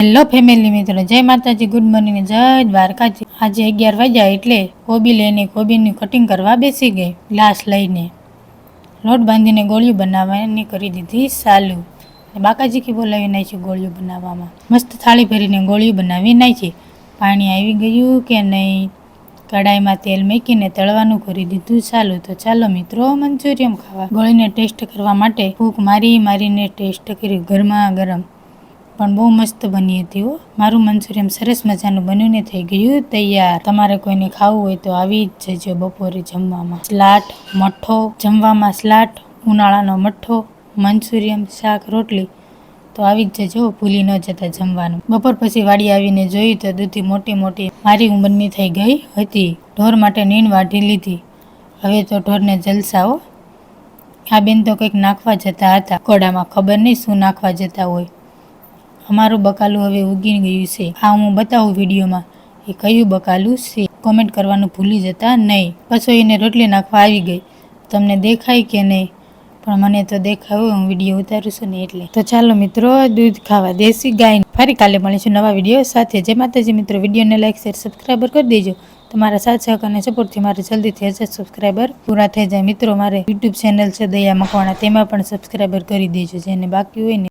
Hello family મિત્રો, જય માતાજી, ગુડ મોર્નિંગ, જય દ્વારકાજી। આજે 11 વાગ્યા એટલે કોબી લઈને કોબીની કટિંગ કરવા બેસી ગઈ। ગ્લાસ લઈને લોટ બાંધીને ગોળીઓ બનાવવાની કરી દીધી ચાલુ। બાકાજી બોલાવી નાખી ગોળીઓ બનાવવામાં। મસ્ત થાળી ભરીને ગોળીઓ બનાવી નાખી। પાણી આવી ગયું કે નહીં, કડાઈમાં તેલ મૂકીને તળવાનું કરી દીધું ચાલુ। તો ચાલો મિત્રો મંચુરિયન ખાવા। ગોળીને ટેસ્ટ કરવા માટે ફૂંક મારીને ટેસ્ટ કર્યું, ગરમા ગરમ પણ બહુ મસ્ત બની હતી હો। મારું મંચુરિયન સરસ મજાનું બનીને થઈ ગયું તૈયાર। તમારે કોઈને ખાવું હોય તો આવી જ જજો બપોરે જમવામાં। સલાડ મઠો, જમવામાં સલાડ, ઉનાળાનો મઠો, મંચુરિયન, શાક, રોટલી તો આવી જ જજો, ભૂલી ન જતા જમવાનું। બપોર પછી વાડી આવીને જોયું તો દૂધી મોટી મોટી મારી ઉંમરની થઈ ગઈ હતી। ઢોર માટે નીણ વાઢી લીધી। હવે તો ઢોરને જલસા હો। આ બેન તો કંઈક નાખવા જતા હતા કોડામાં, ખબર નહીં શું નાખવા જતા હોય। અમારું બકાલું હવે ઉગી ગયું છે। આ હું બતાવું વિડીયોમાં એ કયું બકાલું છે, કોમેન્ટ કરવાનું ભૂલી જતા નહીં। પછી એને રોટલી નાખવા આવી ગઈ। તમને દેખાય કે નહીં, પણ મને તો દેખાય, હું વિડીયો ઉતારું છું ને એટલે। તો ચાલો મિત્રો દૂધ ખાવા દેશી ગાય। ફરી કાલે મળીશું નવા વિડીયો સાથે। જય માતાજી મિત્રો, વિડીયોને લાઈક શેર સબસ્ક્રાઈબર કરી દેજો। તમારા સાથ સહકારને સપોર્ટથી મારે જલ્દીથી 1000 સબસ્ક્રાઈબર પૂરા થઈ જાય। મિત્રો મારે યુટ્યુબ ચેનલ છે દયા મકવાણા, તેમાં પણ સબસ્ક્રાઈબર કરી દેજો જેને બાકી હોય ને।